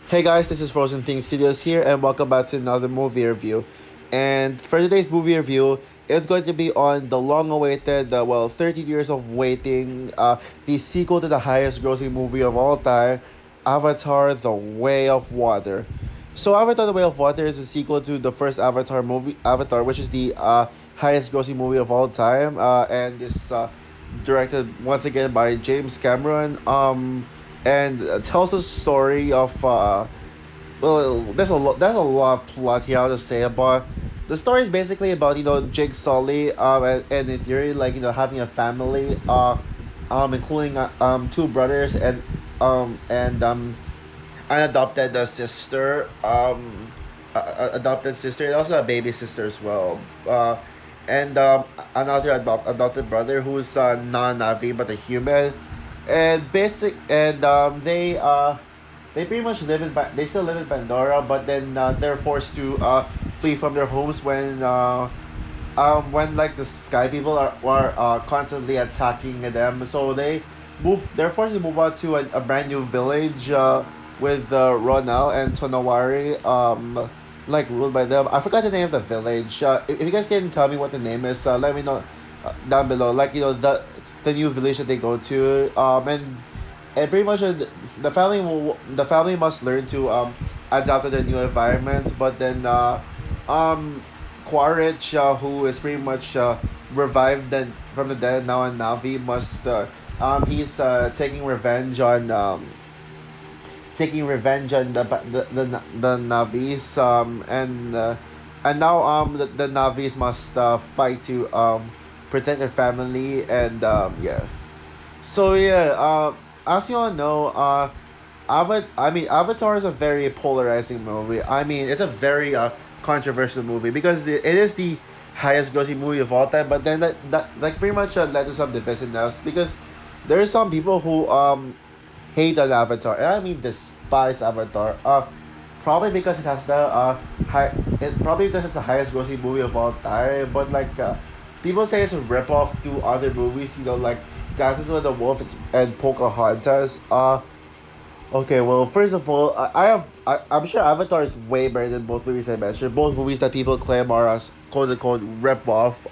Hey guys, this is Frozen Things Studios here, and welcome back to another movie review. And for today's movie review, it's going to be on the long-awaited, 30 years of waiting, the sequel to the highest-grossing movie of all time, Avatar: The Way of Water. So, Avatar: The Way of Water is a sequel to the first Avatar movie, Avatar, which is the highest-grossing movie of all time, and is directed once again by James Cameron. And tells the story of there's a lot of plot here to say about. The story is basically about Jake Sully and in theory like having a family including two brothers and an adopted sister adopted sister and also a baby sister as well and another adopted brother who's non-Navi but a human and basic and they pretty much they still live in Pandora, but then they're forced to flee from their homes when like the sky people are constantly attacking them. So they're forced to move on to a brand new village with Ronal and Tonawari like ruled by them. I forgot the name of the village. If you guys can tell me what the name is, let me know down below. Like the new village that they go to and pretty much the family must learn to adapt to the new environment. But then Quaritch, who is pretty much revived then from the dead now, and Navi must he's taking revenge on the Navis and now the Navis must fight to protect their family and yeah. So yeah, as you all know, Avatar is a very polarizing movie. I mean, it's a very controversial movie because it is the highest grossing movie of all time. But then that like pretty much led to some divisiveness because there are some people who hate on Avatar, and I mean despise Avatar. Probably because it has the probably because it's the highest grossing movie of all time. But like people say it's a rip off to other movies. Like Dances with the Wolf and Pocahontas. Okay, well, first of all, I'm sure Avatar is way better than both movies I mentioned. Both movies that people claim are as quote unquote rip off.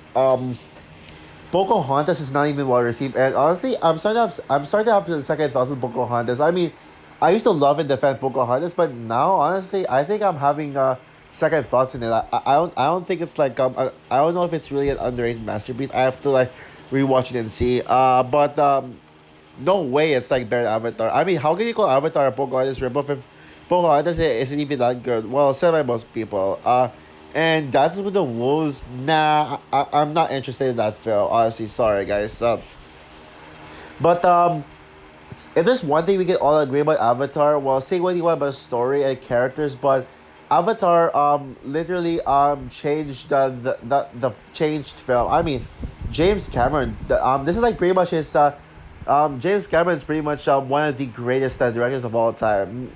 Pocahontas is not even well received, and honestly, I'm starting to have the second thoughts with Pocahontas. I mean, I used to love and defend Pocahontas, but now honestly, I think I'm having second thoughts in it. I don't think it's like I don't know if it's really an underrated masterpiece. I have to like rewatch it and see. But no way it's like better than Avatar. I mean, how can you call Avatar a Pocahontas ripoff if Pocahontas isn't even that good? Well, said by most people. And that's with the Wolves. Nah, I'm not interested in that film. Honestly, sorry guys. But if there's one thing we can all agree about Avatar, well, say what you want about story and characters, but Avatar literally changed the changed film. I mean, James Cameron. This is like pretty much his James Cameron is pretty much one of the greatest directors of all time.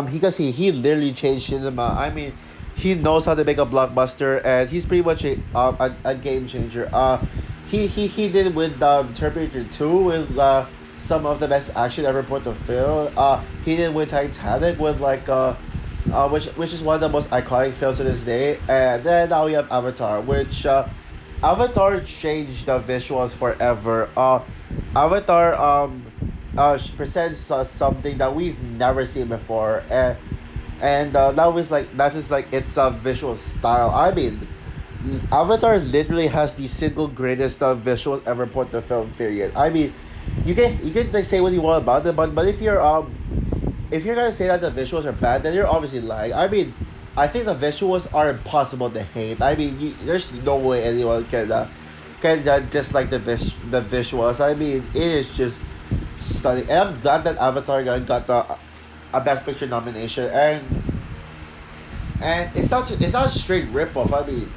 He literally changed cinema. I mean, he knows how to make a blockbuster, and he's pretty much a game changer. He did with Terminator 2 with some of the best action ever put to film. He did with Titanic with which is one of the most iconic films to this day. And then now we have Avatar, which Avatar changed the visuals forever. Avatar presents something that we've never seen before, and that is like its visual style. I mean, Avatar literally has the single greatest visual ever put to film. Period. I mean, you can like say what you want about it, but if you're gonna say that the visuals are bad, then you're obviously lying. I mean, I think the visuals are impossible to hate. I mean, there's no way anyone can dislike the visuals. I mean, it is just stunning. And I'm glad that Avatar got the a Best Picture nomination, and it's not a straight rip off. I mean,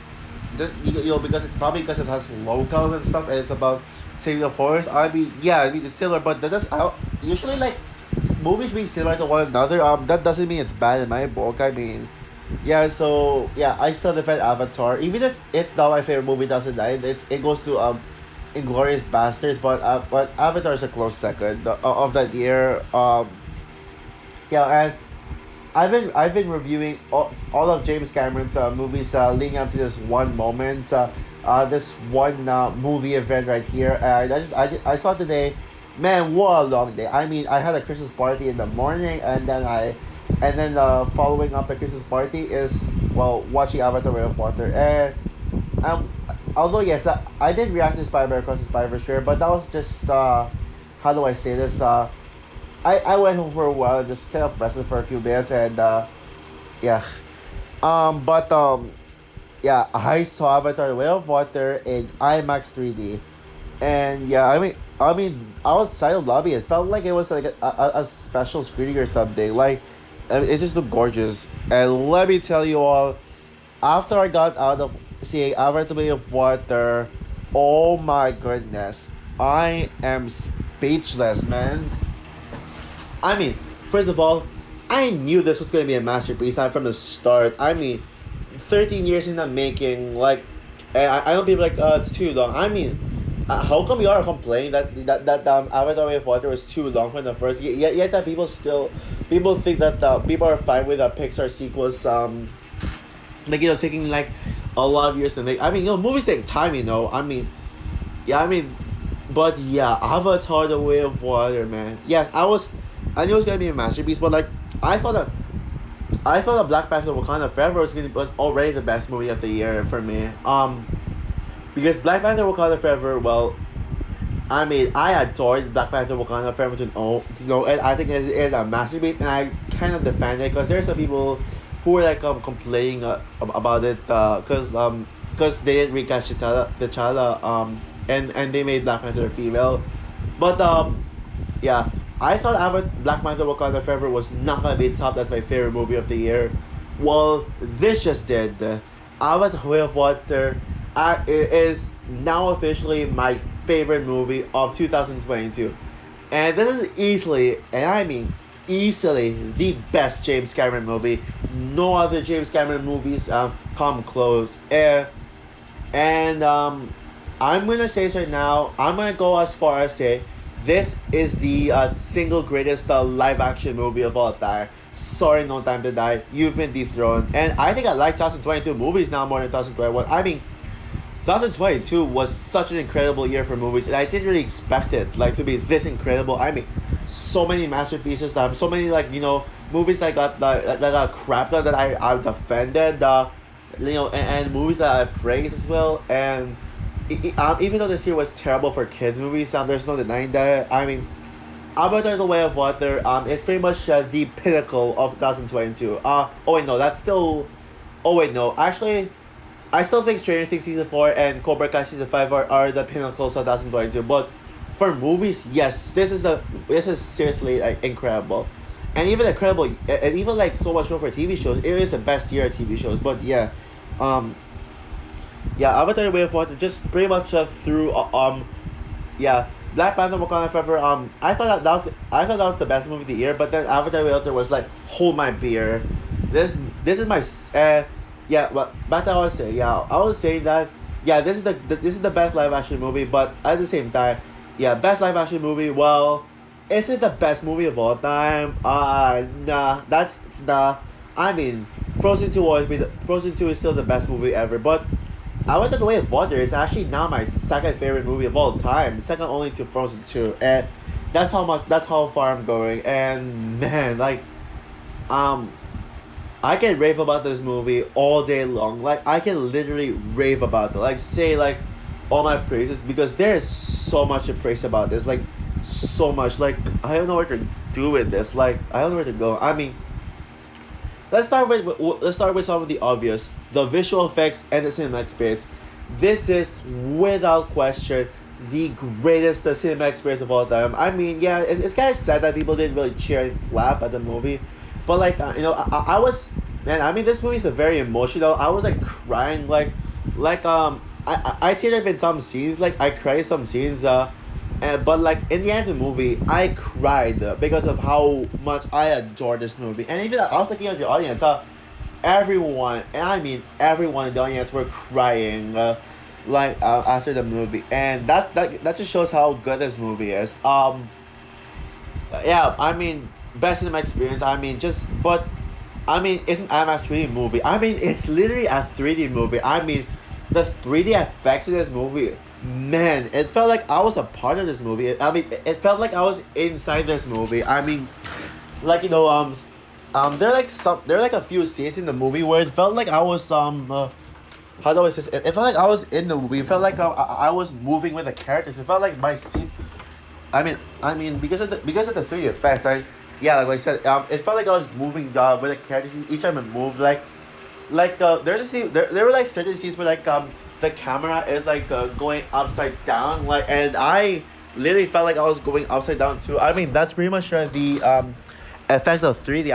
because because it has locals and stuff, and it's about saving the forest. I mean, yeah, I mean it's similar, but that does I usually like movies being similar to one another. That doesn't mean it's bad in my book. I mean, yeah. So yeah, I still defend Avatar, even if it's not my favorite movie. 2009. It goes to Inglorious Bastards, but Avatar is a close second of that year. Yeah, and I've been reviewing all of James Cameron's movies leading up to this one moment, this one movie event right here. And I saw today, man, what a long day. I mean, I had a Christmas party in the morning, and then following up the Christmas party is, well, watching Avatar: Way of Water. And although yes, I did react to Spider-Man Across the Spider-Verse, sure, but that was just how do I say this? I went home for a while, just kind of rested for a few minutes, and yeah. But yeah, I saw Avatar: Way of Water in IMAX 3D, and yeah, I mean, outside the lobby, it felt like it was like a special screening or something. Like, it just looked gorgeous. And let me tell you all, after I got out of seeing Avatar: Way of Water, oh my goodness, I am speechless, man. I mean, first of all, I knew this was gonna be a masterpiece from the start. I mean, 13 years in the making, like, and I know people like, it's too long. I mean, how come you are complaining that Avatar: Way of Water was too long from the first? Yet that people think that people are fine with Pixar sequels. Like, taking like a lot of years to make. I mean, movies take time. I mean, yeah, I mean, but yeah, Avatar: The Way of Water, man. Yes, I knew it was gonna be a masterpiece, but like, I thought that Black Panther: Wakanda Forever was already the best movie of the year for me. Because Black Panther: Wakanda Forever, well, I mean, I adored Black Panther: Wakanda Forever to know, and I think it is a masterpiece, and I kind of defend it because there's some people who were like complaining about it because they didn't recast T'Challa and they made Black Panther a female, but yeah, I thought Black Panther: Wakanda Forever was not gonna be top. That's my favorite movie of the year. Well, this just did. Avatar: Way of Water is now officially my favorite movie of 2022. And this is easily, and I mean easily, the best James Cameron movie. No other James Cameron movies come close. And I'm gonna say this right now. I'm gonna go as far as say this is the single greatest live action movie of all time. Sorry, No Time to Die. You've been dethroned. And I think I like 2022 movies now more than 2021. I mean, 2022 was such an incredible year for movies, and I didn't really expect it like to be this incredible. I mean, so many masterpieces, so many like movies that got crapped on that I defended, and movies that I praised as well. And even though this year was terrible for kids movies, there's no denying that. I mean, Avatar: The Way of Water is pretty much the pinnacle of 2022. Oh wait, no, that's still. Oh wait, no, actually. I still think Stranger Things season 4 and Cobra Kai season 5 are the pinnacles of 2022. But for movies, yes, this is seriously like incredible, and even incredible, and even like so much more for TV shows. It is the best year of TV shows. But yeah, um, yeah, Avatar: The Way of Water just pretty much through yeah, Black Panther: Wakanda Forever. I thought that was the best movie of the year. But then Avatar: The Way of Water was like, hold my beer. This is my yeah, well, back to what I was saying. Yeah, I was saying that. Yeah, this is the best live action movie, but at the same time, yeah, best live action movie. Well, is it the best movie of all time? Nah, that's nah. I mean, Frozen 2 is still the best movie ever, but I Went the Way of Water is actually now my second favorite movie of all time, second only to Frozen 2, and that's how far I'm going. And man, like, um, I can rave about this movie all day long. Like, I can literally rave about it. Like, say, like, all my praises, because there is so much to praise about this. Like, so much. Like, I don't know where to do with this. Like, I don't know where to go. I mean, let's start with some of the obvious. The visual effects and the cinematic experience. This is, without question, the greatest cinematic experience of all time. I mean, yeah, it's kind of sad that people didn't really cheer and clap at the movie. But like I was, man. I mean, this movie is a very emotional. I was like crying, I teared up in some scenes. Like, I cried some scenes. But like in the end of the movie, I cried because of how much I adore this movie. And even I was looking at the audience. Everyone, and I mean everyone in the audience were crying. After the movie, and that just shows how good this movie is. Yeah, I mean, best in my experience. I mean, just but I mean, it's an IMAX 3D movie. I mean, it's literally a 3D movie. I mean, the 3D effects in this movie, man, it felt like I was a part of this movie. I mean, it felt like I was inside this movie. I mean, like there are like a few scenes in the movie where it felt like I was how do I say this? It felt like I was in the movie. It felt like I was moving with the characters. It felt like my scene. I mean, because of the 3D effects, right? Yeah, like I said, it felt like I was moving with the characters. Each time I moved, there's a scene. There were like certain scenes where the camera is like going upside down, like, and I literally felt like I was going upside down too. I mean, that's pretty much the effect of 3D.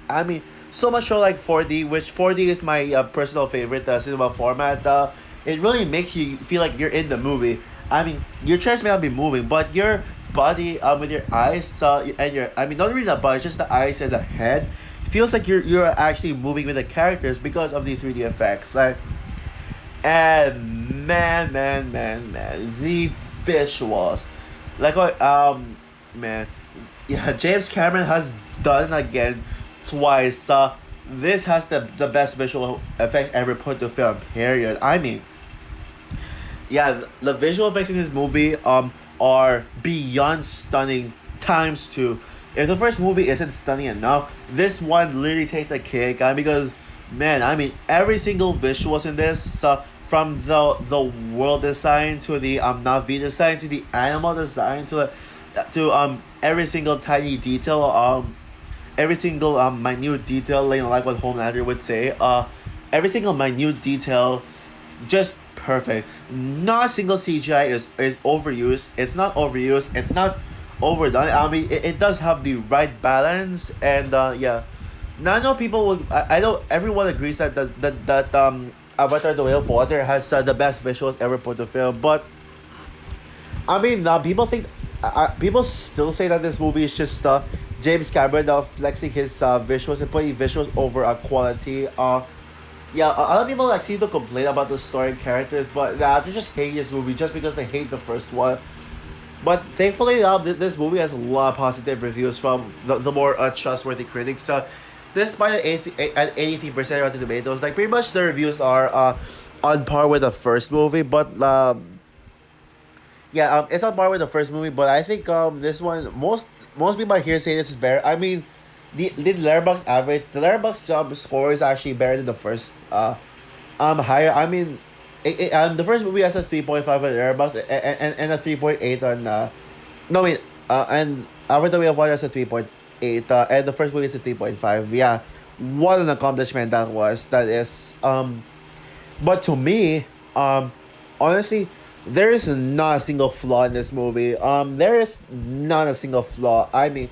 I mean, so much so like 4D, which 4D is my personal favorite cinema format. It really makes you feel like you're in the movie. I mean, your chairs may not be moving, but your body, with your eyes, and your, I mean, not really the body, just the eyes and the head, feels like you're actually moving with the characters because of the 3D effects. Like, and man, the visuals, like what, man, yeah, James Cameron has done it again twice. This has the best visual effect ever put to film. Period. I mean, yeah, the visual effects in this movie are beyond stunning times two. If the first movie isn't stunning enough, this one literally takes the cake. Because, man, I mean, every single visuals in this, from the world design to the Navi design to the animal design to every single tiny detail, every single minute detail, like what Homelander would say, every single minute detail, just perfect. Not a single CGI is overused. It's not overused. It's not overdone. I mean, it does have the right balance, and yeah. Now I know people will. I know everyone agrees that Avatar: The Way of Water has the best visuals ever put to film, but I mean, people think, people still say that this movie is just James Cameron flexing his visuals and putting visuals over quality. Yeah, a lot of people like seem to complain about the story and characters, but they just hate this movie just because they hate the first one. But thankfully, this movie has a lot of positive reviews from the more trustworthy critics. Despite an 83% Rotten Tomatoes, like pretty much the reviews are on par with the first movie. But yeah, it's on par with the first movie. But I think this one, most people here say this is better. I mean, the Letterboxd average, the Letterboxd score is actually better than the first. Higher. I mean, the first movie has a 3.5 on Letterboxd, and a 3.8 on no wait, and Avatar: The Way of Water has a 3.8, and the first movie is a 3.5. Yeah, what an accomplishment that was. That is. But to me, honestly, there is not a single flaw in this movie. There is not a single flaw. I mean,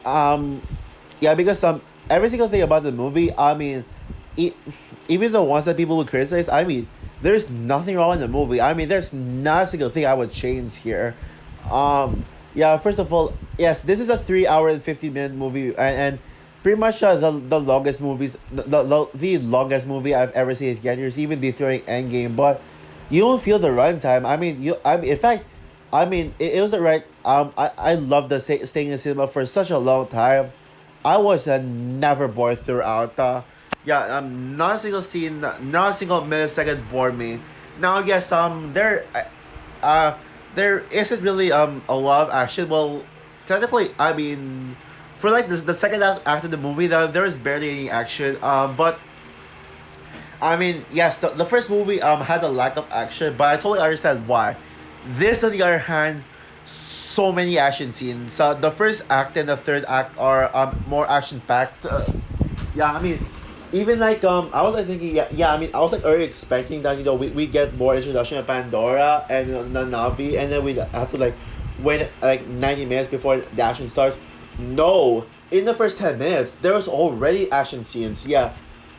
um, yeah, because every single thing about the movie, I mean, e- even the ones that people would criticize, I mean, there's nothing wrong in the movie. I mean, there's not a single thing I would change here. Yeah, first of all, yes, this is a 3 hour and 50 minute movie, and pretty much the longest movies, the longest movie I've ever seen in theaters, even during Endgame. But you don't feel the runtime. I mean, in fact, I mean, it was the right. I love staying in cinema for such a long time. I was never bored throughout. Yeah, not a single scene, not a single millisecond bored me. Now, yes, uh, there isn't really a lot of action. Well, technically, I mean, for like the second act of the movie, there is barely any action. But I mean, yes, the first movie had a lack of action, but I totally understand why. This, on the other hand, so many action scenes. The first act and the third act are more action packed. Yeah, I mean, even like I was like thinking, yeah, I mean, I was like already expecting that we get more introduction of Pandora and the Navi, and then we have to like wait like 90 minutes before the action starts. No, in the first 10 minutes, there was already action scenes. Yeah,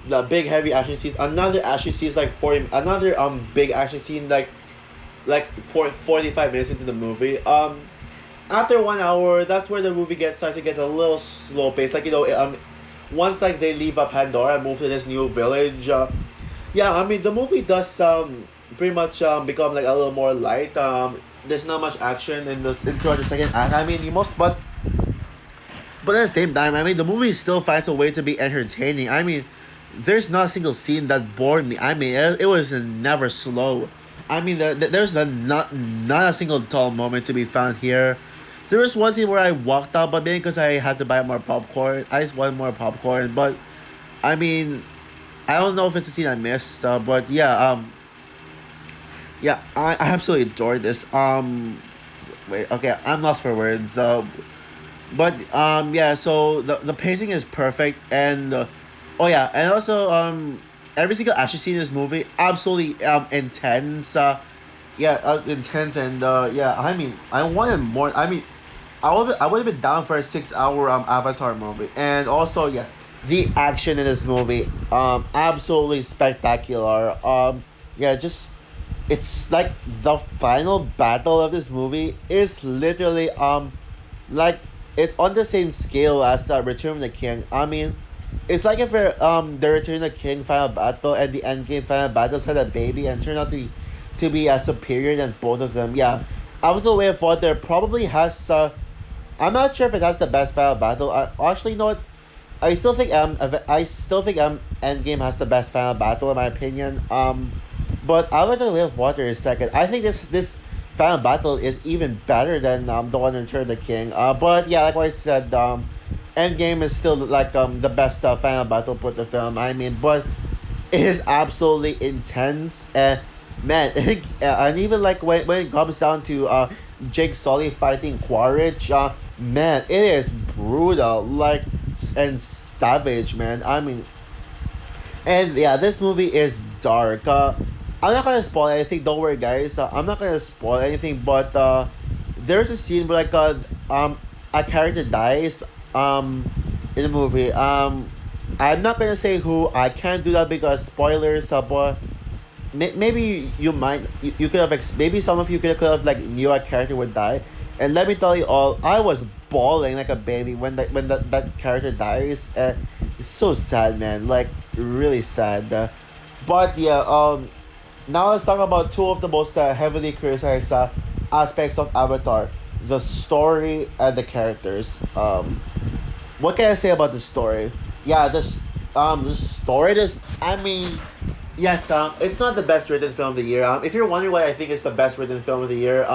the big heavy action scenes. Another action scenes like 40. Another big action scene like 45 minutes into the movie. After 1 hour, that's where the movie starts to get a little slow paced. Like once like they leave Pandora and move to this new village. Yeah, I mean the movie does pretty much become like a little more light. There's not much action in throughout the second act. I mean the most, but But at the same time, I mean, the movie still finds a way to be entertaining. I mean, there's not a single scene that bored me. I mean, it was never slow. I mean, there's not a single dull moment to be found here. There was one scene where I walked out, but maybe because I had to buy more popcorn. I just wanted more popcorn, but I mean, I don't know if it's a scene I missed, but yeah, yeah, I absolutely adored this. Wait, okay, I'm lost for words. But yeah, so the pacing is perfect, and oh yeah, and also every single action scene in this movie absolutely intense. Yeah, intense, and yeah, I mean, I wanted more. I mean, I would have been down for a 6 hour Avatar movie, and also yeah, the action in this movie absolutely spectacular. Yeah, just it's like the final battle of this movie is literally like it's on the same scale as Return of the King. I mean, it's like if the Return of the King final battle and the Endgame final battle had a baby and turned out to be superior than both of them. Yeah, Avatar Way of Water probably has. I'm not sure if it has the best final battle. I actually know it. I still think Endgame has the best final battle in my opinion. But Avatar Way of Water is second. I think this final battle is even better than the one in Return of the King. But yeah, like what I said, Endgame is still like the best final battle put the film. I mean, but it is absolutely intense and man, and even like when it comes down to Jake Sully fighting Quaritch, man, it is brutal like and savage, man. I mean, and yeah, this movie is dark. I'm not gonna spoil anything. Don't worry, guys. I'm not gonna spoil anything. But there's a scene where like a character dies in the movie. I'm not gonna say who. I can't do that because spoilers. But maybe you could have maybe some of you could have like knew a character would die. And let me tell you all, I was bawling like a baby when that character dies. It's so sad, man. Like really sad. But yeah, now let's talk about two of the most heavily criticized aspects of Avatar: the story and the characters. What can I say about the story? Yeah, the story. This I mean, yes, it's not the best written film of the year. If you're wondering why I think it's the best written film of the year,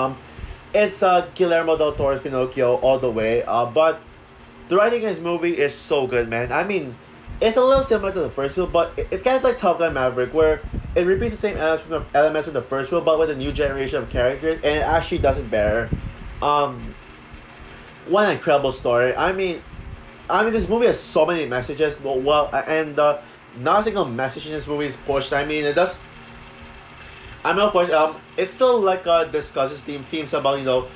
it's Guillermo del Toro's Pinocchio all the way. But the writing in this movie is so good, man. I mean, it's a little similar to the first film, but it's kind of like Top Gun Maverick, where it repeats the same elements from the first film, but with a new generation of characters, and it actually does it better. Um, what an incredible story. I mean, this movie has so many messages. And not a single message in this movie is pushed. I mean, it does. I mean, of course, it still like discusses themes about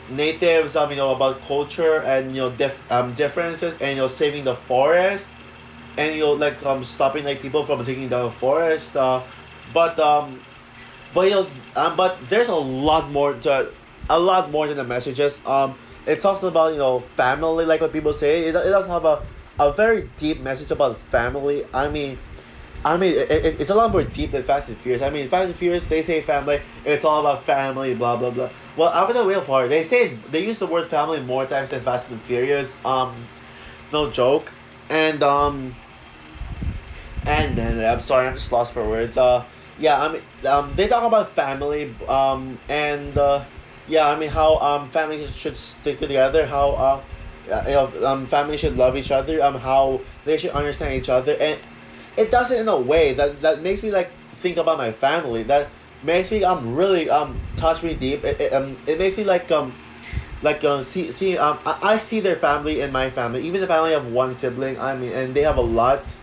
natives, about culture and differences, and saving the forest, and like stopping like people from taking down the forest. But but but there's a lot more than the messages. It talks about family, like what people say. It does have a very deep message about family. I mean, it's a lot more deep than Fast and Furious. I mean, Fast and Furious, they say family, it's all about family, blah blah blah. Well, after the Wheel of Heart, they use the word family more times than Fast and Furious. No joke, and then I'm sorry, I'm just lost for words. Yeah, I mean, they talk about family, and yeah, I mean how families should stick together, how families should love each other, how they should understand each other, and it does it in a way that makes me like think about my family. That makes me really touch me deep. It makes me see I see their family in my family, even if I only have one sibling. I mean, and they have a lot.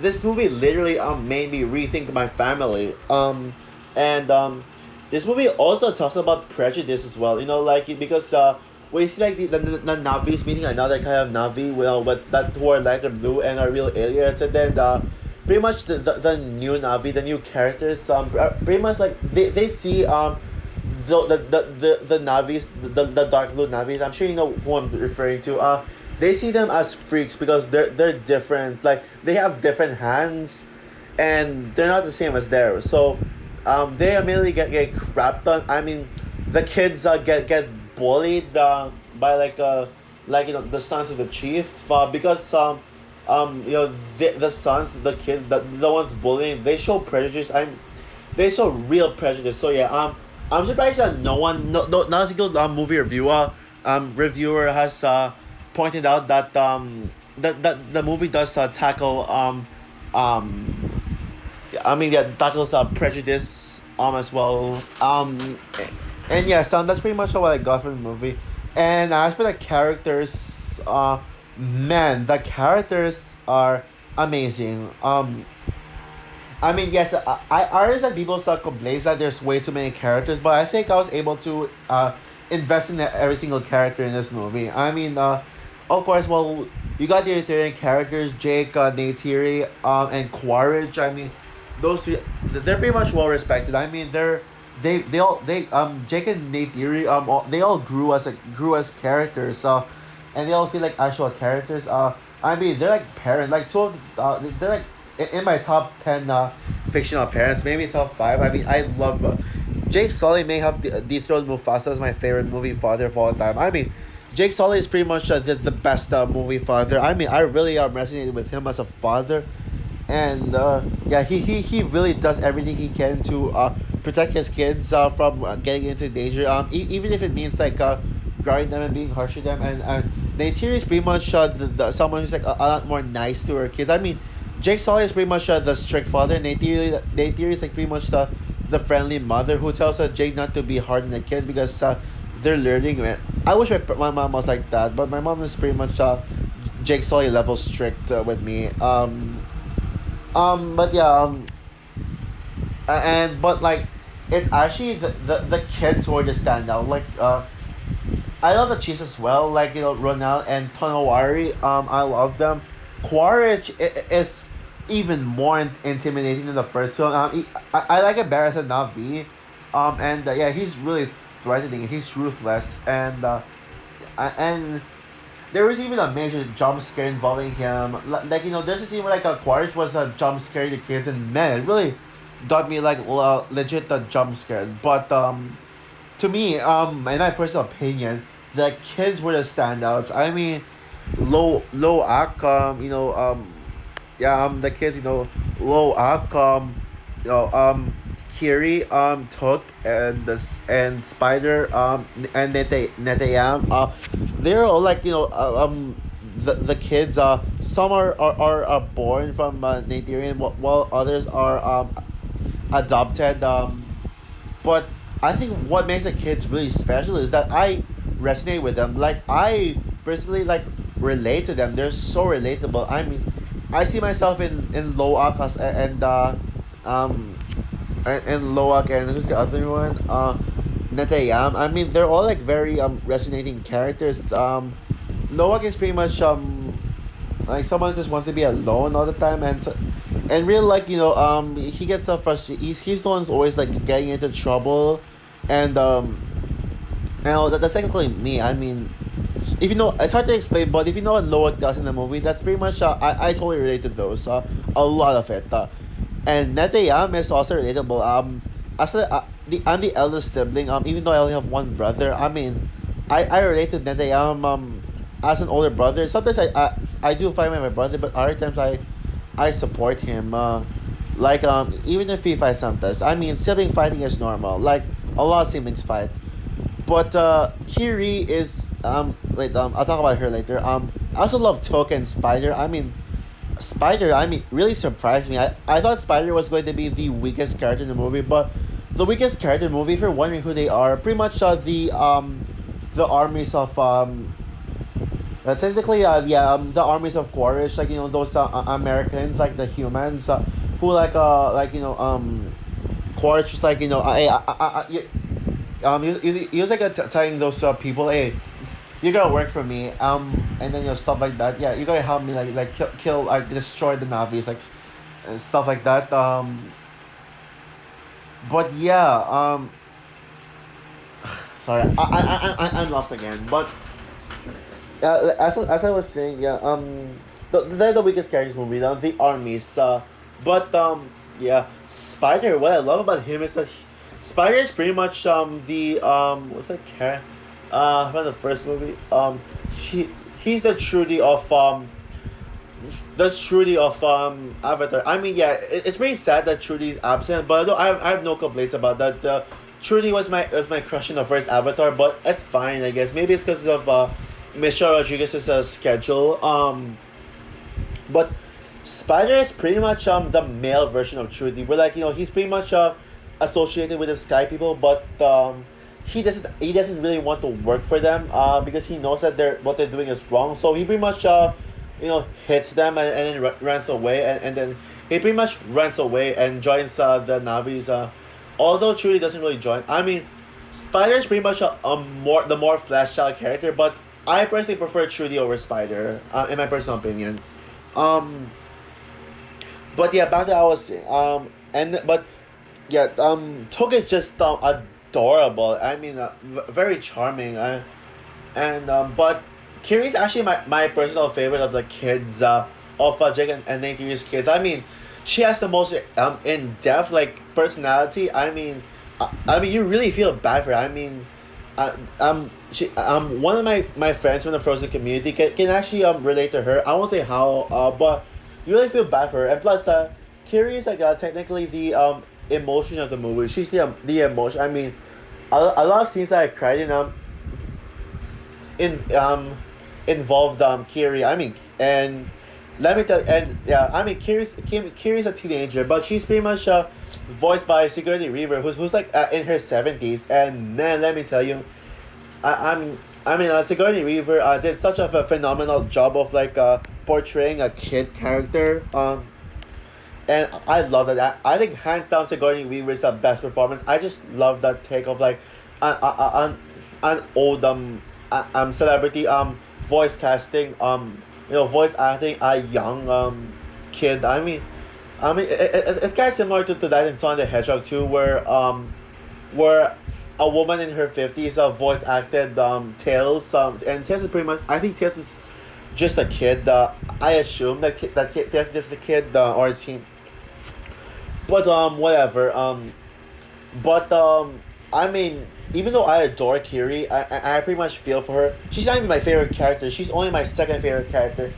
This movie literally made me rethink my family. And this movie also talks about prejudice as well. Like because we see like the Navis meeting another kind of Navi, well, but that who are like the blue and are real aliens, and then pretty much the new Navi, the new characters, pretty much like they see the Navis, the dark blue Navis. I'm sure you know who I'm referring to. They see them as freaks because they're different. Like they have different hands, and they're not the same as theirs. So, they immediately get crapped on. I mean, the kids get bullied by like like the sons of the chief, because the sons, the kids, the ones bullying, they show prejudice. They show real prejudice. So yeah, I'm surprised that no one, not a single movie reviewer has pointed out that that the movie does tackle um I mean, yeah, tackles prejudice as well. And yeah, so that's pretty much what I got from the movie. And as for the characters, man, the characters are amazing. I mean, yes, I understand people start complaints that there's way too many characters, but I think I was able to invest in every single character in this movie. I mean, of course, well, you got your Ethereum characters, Jake, Neytiri, and Quaritch. I mean, those three, they're pretty much well respected. I mean, Jake and Neytiri, they all grew as characters. And they all feel like actual characters. I mean, they're like parents. Like two, they're like in my top 10 fictional parents, maybe top five. I mean, I love Jake Sully may have dethroned Mufasa as my favorite movie father of all time. I mean, Jake Sully is pretty much the best movie father. I mean, I really resonated with him as a father, and yeah, he really does everything he can to protect his kids from getting into danger. Even if it means like grounding them and being harsh with them. And Neytiri is pretty much someone who's like a lot more nice to her kids. I mean, Jake Sully is pretty much the strict father. Neytiri is like pretty much the friendly mother who tells Jake not to be hard on the kids because they're learning. Man, I wish my mom was like that, but my mom is pretty much Jake Sully level strict with me. But yeah, and but like, it's actually the kids who are the standout. Like I love the cheese as well. Like Ronald and Tonowari. I love them. Quaritch is even more intimidating than the first film. I like it better than Navi. And yeah, he's really threatening. He's ruthless, and there was even a major jump scare involving him. Like there's a scene where like a Quaritch was jump scaring the kids, and man, it really got me like legit jump scared. But to me, in my personal opinion, the kids were the standouts. I mean, Loak, yeah, the kids, Loak, Kiri, Took, and Spider, and Netayam, they're all like the kids. Some are born from Nigerian, while others are adopted. But I think what makes the kids really special is that I resonate with them. Like I personally like relate to them. They're so relatable. I mean, I see myself in Loak um and Loak, and who's the other one? Netayam. I mean, they're all like very resonating characters. Loak is pretty much like someone who just wants to be alone all the time, and real like he gets so frustrated. He's the one who's always like getting into trouble, and now that's technically me. I mean, if you know, it's hard to explain, but if you know what Loak does in the movie, that's pretty much I totally relate to those. A lot of it. And Netayam is also relatable. I'm the eldest sibling. Even though I only have one brother, I mean, I relate to Netayam as an older brother. Sometimes I do fight with my brother, but other times I support him. Even if we fight sometimes. I mean, sibling fighting is normal. Like a lot of siblings fight. But Kiri is I'll talk about her later. I also love Toke and Spider. I mean, Spider, I mean, really surprised me. I thought Spider was going to be the weakest character in the movie, but the weakest character in the movie, if you're wondering who they are, pretty much the armies of technically the armies of Quaritch, like those Americans, like the humans, who Quaritch was like he was like telling those people, hey, you gotta work for me, and then stuff like that. Yeah, you gotta help me, kill, like destroy the Navis, like and stuff like that. But yeah, sorry, I'm lost again. But as I was saying, yeah, they're the weakest characters movie, the armies. But yeah, Spider. What I love about him is that Spider is pretty much the what's that character? From the first movie. he's the Trudy of Avatar. I mean, yeah, it's pretty sad that Trudy's absent, but I have no complaints about that. Trudy was my crush in the first Avatar, but it's fine, I guess. Maybe it's because of Michelle Rodriguez's schedule. But Spider is pretty much the male version of Trudy. We're like, he's pretty much associated with the Sky People, but he doesn't really want to work for them because he knows that what they're doing is wrong. So he pretty much hits them and then runs away, and then he pretty much runs away and joins the Navis. Although Trudy doesn't really join. I mean, Spider is pretty much the more fleshed out character, but I personally prefer Trudy over Spider, in my personal opinion. Um, but yeah, back to I was saying. And but yeah, Toga is just adorable. I mean, very charming. And but Kiri's actually my personal favorite of the kids. Of Jake and Neytiri's kids. I mean, she has the most in depth like personality. I mean, you really feel bad for her. I mean, one of my friends from the Frozen community can actually relate to her. I won't say how, but you really feel bad for her. And plus, Kiri is like technically the emotion of the movie. She's the emotion. I mean, a lot of scenes that I cried in involved Kiri. I mean, and let me tell, and yeah, I mean, Kiri's a teenager, but she's pretty much voiced by Sigourney Weaver, who's like in her 70s, and man, let me tell you, I mean, Sigourney Weaver did such a phenomenal job of like portraying a kid character. And I love that. I think hands down Sigourney Weaver's the best performance. I just love that take of like an old celebrity voice casting voice acting a young kid. It's kind of similar to that in Sonic the Hedgehog too, where a woman in her 50s voice acted Tails, and Tails is pretty much, I think Tails is just a kid. I assume that kid Tails is just a kid or a teen, but whatever. But I mean, even though I adore Kiri, I pretty much feel for her. She's not even my favorite character. She's only my second favorite character.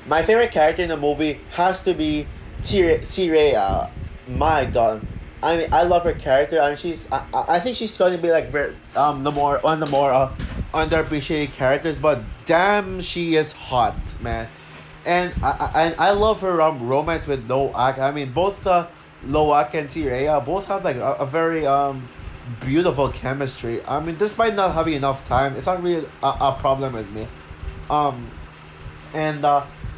My favorite character in the movie has to be Tireya. My God, I mean, I love her character. I mean, I think she's going to be like very, the more underappreciated characters. But damn, she is hot, man. And I love her romance with Loak. I mean, both Loak and Tireya both have like a very beautiful chemistry. I mean, despite not having enough time, it's not really a problem with me. Um, and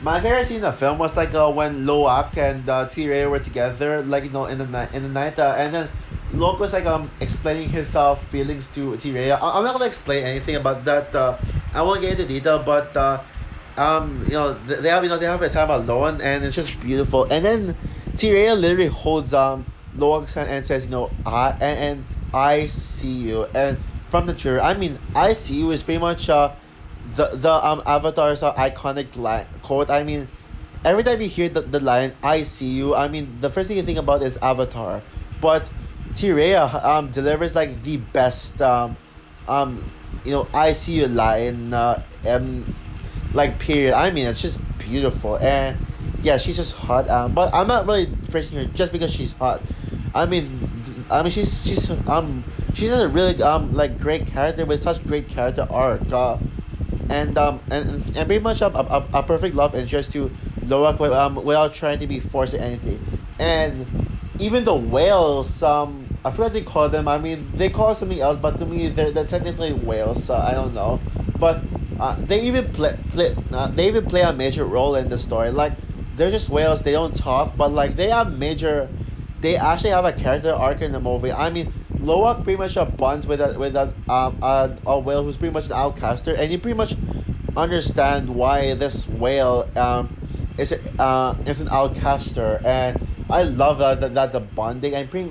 my favorite scene in the film was like when Loak and T-Ray were together, like in the night, and then Loak was like explaining his feelings to T-Ray. I'm not gonna explain anything about that. I won't get into detail, but they have a time alone, and it's just beautiful. And then T-Ray literally holds Loak's hand and says, and I see you, and from the trailer, I mean, I see you is pretty much the Avatar's iconic line quote. I mean, every time you hear the line "I see you," I mean, the first thing you think about is Avatar, but Tireya delivers like the best "I see you" line like period. I mean, it's just beautiful, and yeah, she's just hot. But I'm not really praising her just because she's hot. I mean, she's a really like great character with such great character arc. And pretty much a perfect love interest to Lorak without trying to be forced or anything. And even the whales, I forgot they call them. I mean, they call it something else, but to me, they're technically whales. I don't know, but they even play a major role in the story. Like they're just whales. They don't talk, but like they have major. They actually have a character arc in the movie. I mean, Loak pretty much bonds with a whale who's pretty much an outcaster, and you pretty much understand why this whale is an outcaster, and I love that the bonding and pretty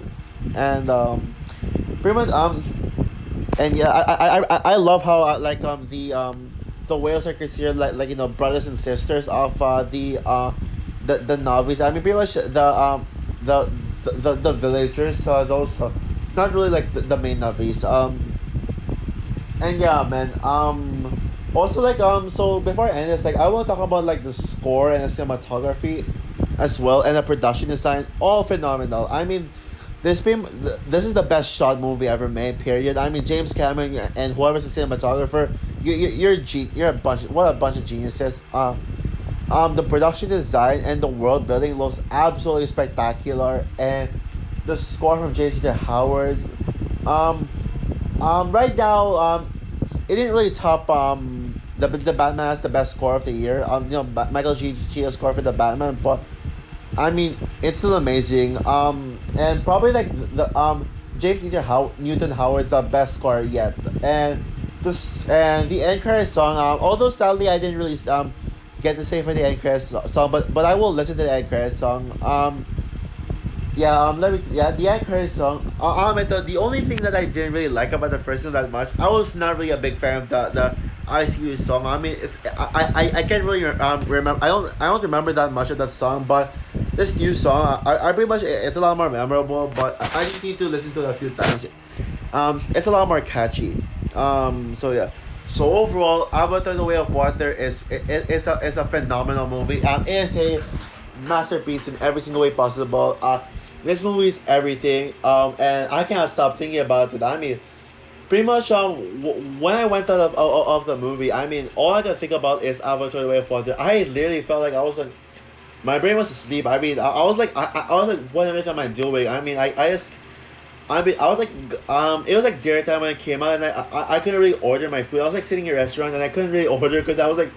much and yeah, I love how the whales are considered like brothers and sisters of the Navis. I mean, pretty much the villagers, those not really like the main Navis. And yeah, man. Also, like so before I end this, like I want to talk about like the score and the cinematography, as well, and the production design. All phenomenal. I mean, this is the best shot movie ever made. Period. I mean, James Cameron and whoever's the cinematographer, you're a bunch. What a bunch of geniuses. The production design and the world building looks absolutely spectacular, and the score from J.T. Howard. Um, right now, it didn't really top the Batman as the best score of the year. Michael Giacchino's score for the Batman, but I mean it's still amazing. And probably like Newton Howard's the best score yet, and the end credit song. Although sadly I didn't really get to say for the end credit song, but I will listen to the end credit song. Yeah, the end credit song. The only thing that I didn't really like about the first one that much, I was not really a big fan of the ICU song. I mean, I can't really remember. I don't remember that much of that song, but this new song, I pretty much it's a lot more memorable. But I just need to listen to it a few times. It's a lot more catchy. So yeah. So overall, Avatar: The Way of Water is a phenomenal movie. It is a masterpiece in every single way possible. This movie is everything. And I cannot stop thinking about it. I mean, pretty much when I went out of the movie, I mean, all I could think about is Avatar: The Way of Water. I literally felt like I was like, my brain was asleep. I mean, I was like, I was like, what on earth am I doing? I mean, I just. I mean, I was like, it was like dinner time when it came out, and I couldn't really order my food. I was like sitting in a restaurant, and I couldn't really order because I was like,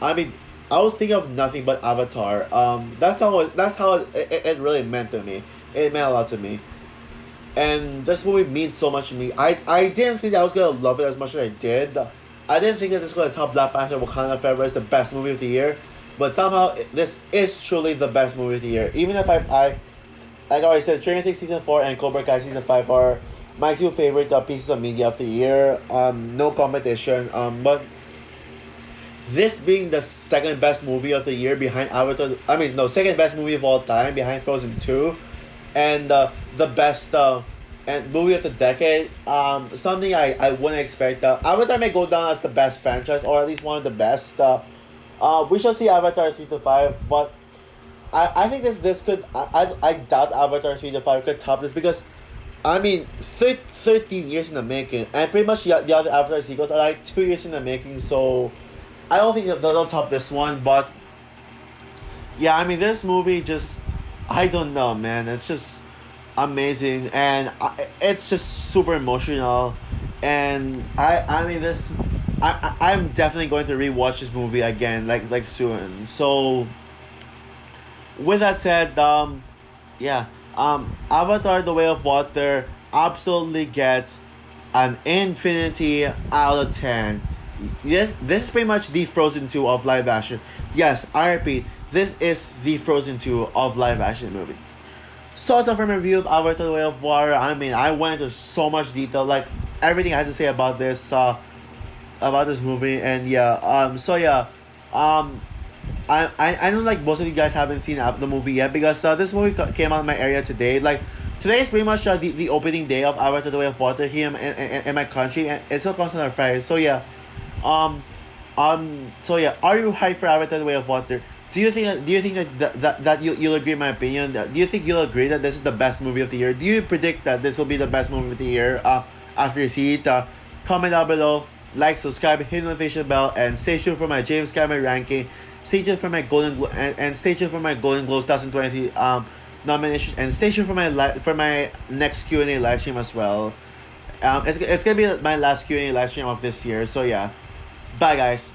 I mean, I was thinking of nothing but Avatar. That's how it really meant to me. It meant a lot to me, and this movie means so much to me. I didn't think I was gonna love it as much as I did. I didn't think that this was gonna top Black Panther: Wakanda Forever as the best movie of the year, but somehow this is truly the best movie of the year. Even if I like I already said, Stranger Things season 4 and Cobra Kai season 5 are my two favorite pieces of media of the year. No competition. But this being the second best movie of the year behind Avatar, I mean no, second best movie of all time behind Frozen 2, and the best and movie of the decade. Something I wouldn't expect. Avatar may go down as the best franchise, or at least one of the best. We shall see Avatar 3 to 5, but I think this could I doubt Avatar 3 to 5 could top this because I mean 13 years in the making, and pretty much the other Avatar sequels are like 2 years in the making, so I don't think they'll top this one. But yeah, I mean this movie just, I don't know, man, it's just amazing, and it's just super emotional, and I mean this, I'm definitely going to rewatch this movie again like soon. So with that said, yeah, Avatar: The Way of Water absolutely gets an infinity out of 10. This is pretty much the Frozen 2 of live action. Yes, I repeat, this is the Frozen 2 of live action movie. So that's all for my review of Avatar: The Way of Water. I mean, I went into so much detail, like everything I had to say about this movie, and yeah, so yeah, um, I know like most of you guys haven't seen the movie yet because this movie came out in my area today. Like today is pretty much the opening day of Avatar: The Way of Water here in my country, and it still comes on Friday. So yeah, um, so yeah, are you hyped for Avatar: The Way of Water? Do you think that you'll agree with my opinion? Do you think you'll agree that this is the best movie of the year? Do you predict that this will be the best movie of the year? After you see it, comment down below, like, subscribe, hit the notification bell, and stay tuned for my James Cameron ranking. Stay tuned for my and stay tuned for my Golden Globes 2023 nomination, and stay tuned for my next Q&A live stream as well. It's gonna be my last Q&A live stream of this year. So yeah, bye guys.